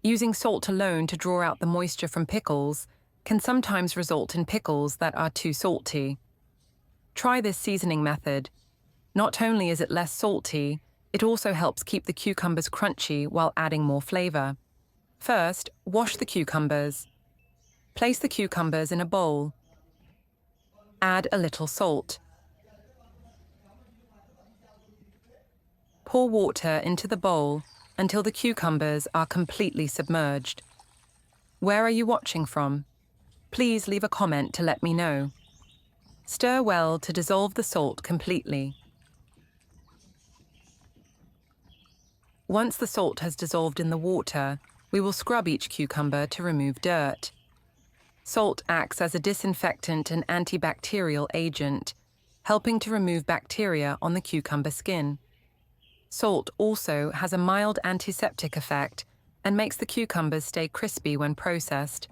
Using salt alone to draw out the moisture from pickles can sometimes result in pickles that are too salty. Try this seasoning method. Not only is it less salty, it also helps keep the cucumbers crunchy while adding more flavor. First, wash the cucumbers. Place the cucumbers in a bowl. Add a little salt. Pour water into the bowl until the cucumbers are completely submerged. Where are you watching from? Please leave a comment to let me know. Stir well to dissolve the salt completely. Once the salt has dissolved in the water, we will scrub each cucumber to remove dirt. Salt acts as a disinfectant and antibacterial agent, helping to remove bacteria on the cucumber skin. Salt also has a mild antiseptic effect and makes the cucumbers stay crispy when processed.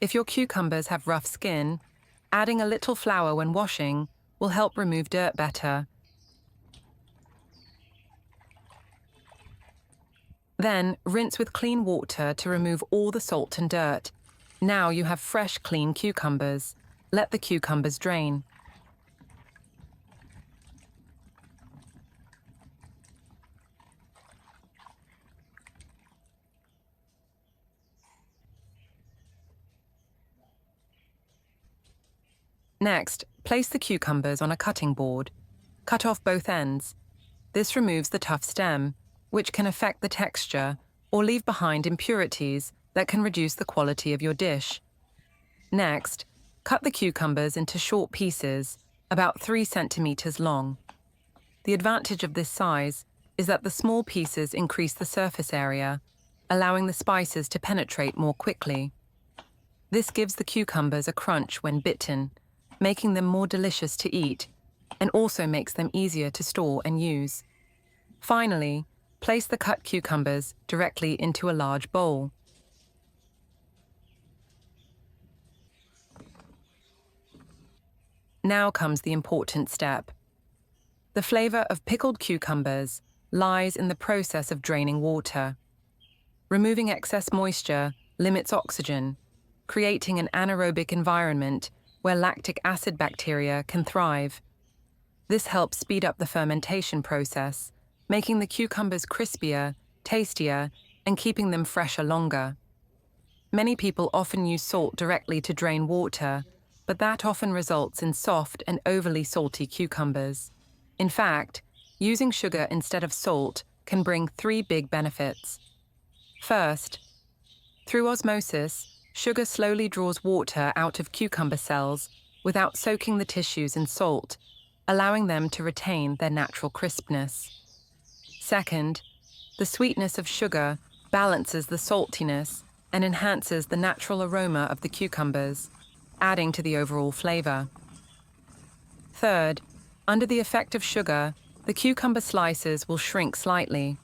If your cucumbers have rough skin, adding a little flour when washing will help remove dirt better. Then, rinse with clean water to remove all the salt and dirt. Now you have fresh, clean cucumbers. Let the cucumbers drain. Next, place the cucumbers on a cutting board. Cut off both ends. This removes the tough stem, which can affect the texture or leave behind impurities that can reduce the quality of your dish. Next, cut the cucumbers into short pieces, about 3 centimeters long. The advantage of this size is that the small pieces increase the surface area, allowing the spices to penetrate more quickly. This gives the cucumbers a crunch when bitten, making them more delicious to eat, and also makes them easier to store and use. Finally, place the cut cucumbers directly into a large bowl. Now comes the important step. The flavor of pickled cucumbers lies in the process of draining water. Removing excess moisture limits oxygen, creating an anaerobic environment where lactic acid bacteria can thrive. This helps speed up the fermentation process, making the cucumbers crispier, tastier, and keeping them fresher longer. Many people often use salt directly to drain water, but that often results in soft and overly salty cucumbers. In fact, using sugar instead of salt can bring 3 big benefits. First, through osmosis, sugar slowly draws water out of cucumber cells without soaking the tissues in salt, allowing them to retain their natural crispness. Second, the sweetness of sugar balances the saltiness and enhances the natural aroma of the cucumbers, adding to the overall flavor. Third, under the effect of sugar, the cucumber slices will shrink slightly.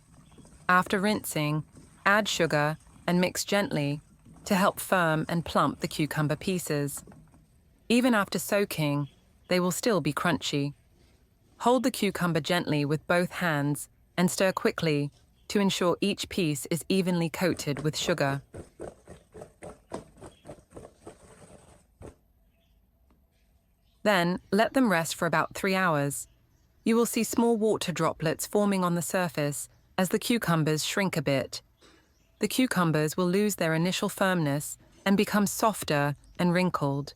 After rinsing, add sugar and mix gently to help firm and plump the cucumber pieces. Even after soaking, they will still be crunchy. Hold the cucumber gently with both hands and stir quickly to ensure each piece is evenly coated with sugar. Then, let them rest for about 3 hours. You will see small water droplets forming on the surface as the cucumbers shrink a bit. The cucumbers will lose their initial firmness and become softer and wrinkled.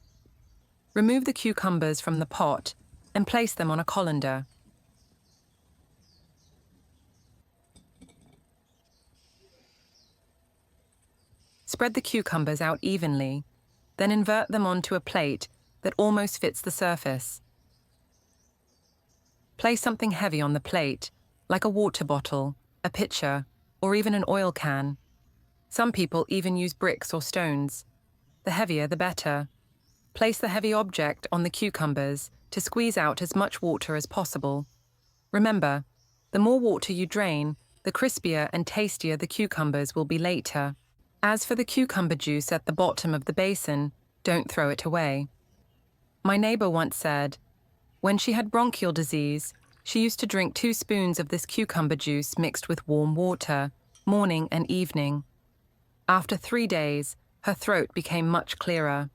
Remove the cucumbers from the pot and place them on a colander. Spread the cucumbers out evenly, then invert them onto a plate that almost fits the surface. Place something heavy on the plate, like a water bottle, a pitcher, or even an oil can. Some people even use bricks or stones. The heavier, the better. Place the heavy object on the cucumbers to squeeze out as much water as possible. Remember, the more water you drain, the crispier and tastier the cucumbers will be later. As for the cucumber juice at the bottom of the basin, don't throw it away. My neighbor once said, when she had bronchial disease, she used to drink 2 spoons of this cucumber juice mixed with warm water, morning and evening. After 3 days, her throat became much clearer.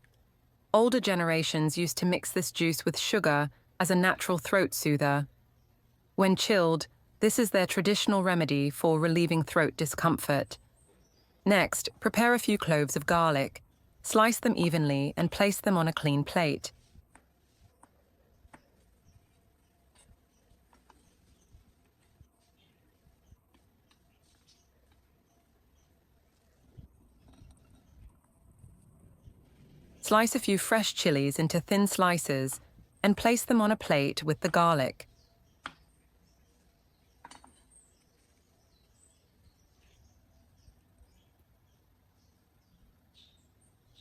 Older generations used to mix this juice with sugar as a natural throat soother. When chilled, this is their traditional remedy for relieving throat discomfort. Next, prepare a few cloves of garlic. Slice them evenly and place them on a clean plate. Slice a few fresh chilies into thin slices and place them on a plate with the garlic.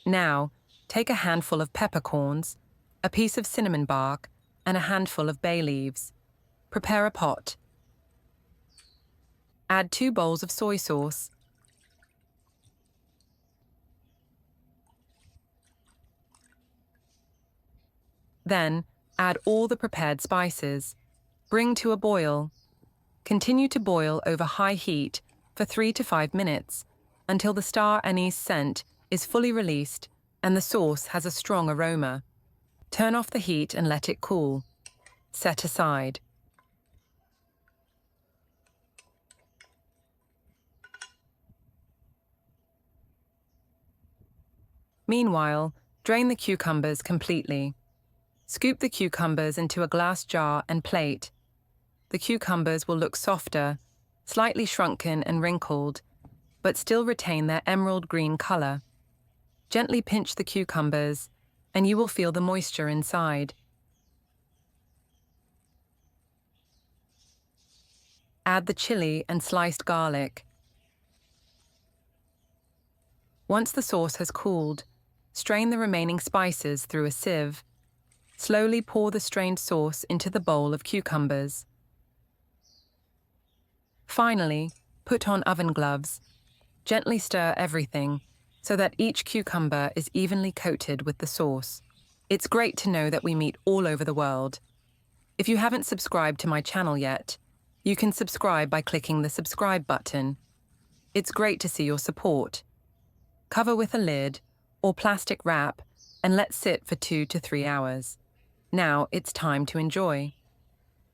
Now, take a handful of peppercorns, a piece of cinnamon bark, and a handful of bay leaves. Prepare a pot. Add 2 bowls of soy sauce. Then, add all the prepared spices. Bring to a boil. Continue to boil over high heat for 3 to 5 minutes until the star anise scent is fully released and the sauce has a strong aroma. Turn off the heat and let it cool. Set aside. Meanwhile, drain the cucumbers completely. Scoop the cucumbers into a glass jar and plate. The cucumbers will look softer, slightly shrunken and wrinkled, but still retain their emerald green color. Gently pinch the cucumbers, and you will feel the moisture inside. Add the chili and sliced garlic. Once the sauce has cooled, strain the remaining spices through a sieve. Slowly pour the strained sauce into the bowl of cucumbers. Finally, put on oven gloves. Gently stir everything so that each cucumber is evenly coated with the sauce. It's great to know that we meet all over the world. If you haven't subscribed to my channel yet, you can subscribe by clicking the subscribe button. It's great to see your support. Cover with a lid or plastic wrap and let sit for 2 to 3 hours. Now it's time to enjoy.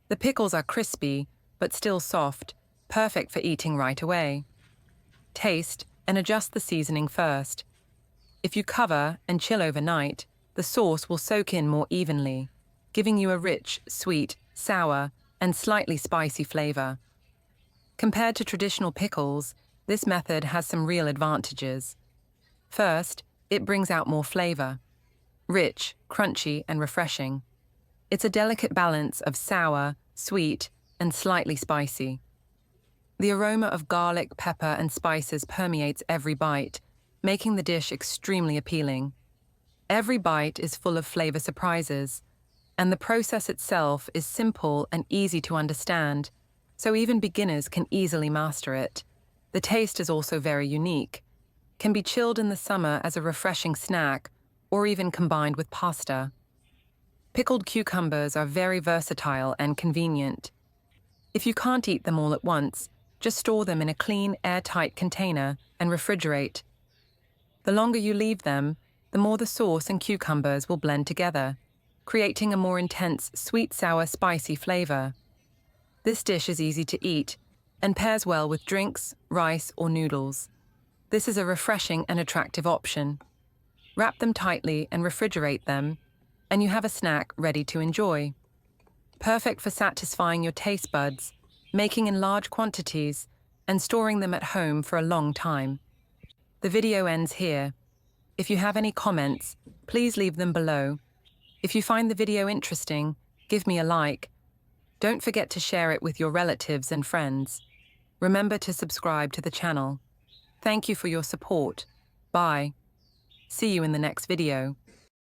The pickles are crispy, but still soft, perfect for eating right away. Taste and adjust the seasoning first. If you cover and chill overnight, the sauce will soak in more evenly, giving you a rich, sweet, sour, and slightly spicy flavor. Compared to traditional pickles, this method has some real advantages. First, it brings out more flavor. Rich, crunchy, and refreshing. It's a delicate balance of sour, sweet, and slightly spicy. The aroma of garlic, pepper, and spices permeates every bite, making the dish extremely appealing. Every bite is full of flavor surprises, and the process itself is simple and easy to understand, so even beginners can easily master it. The taste is also very unique, can be chilled in the summer as a refreshing snack, or even combined with pasta. Pickled cucumbers are very versatile and convenient. If you can't eat them all at once, just store them in a clean, airtight container and refrigerate. The longer you leave them, the more the sauce and cucumbers will blend together, creating a more intense, sweet, sour, spicy flavor. This dish is easy to eat and pairs well with drinks, rice, or noodles. This is a refreshing and attractive option. Wrap them tightly and refrigerate them, and you have a snack ready to enjoy. Perfect for satisfying your taste buds, making in large quantities, and storing them at home for a long time. The video ends here. If you have any comments, please leave them below. If you find the video interesting, give me a like. Don't forget to share it with your relatives and friends. Remember to subscribe to the channel. Thank you for your support. Bye. See you in the next video.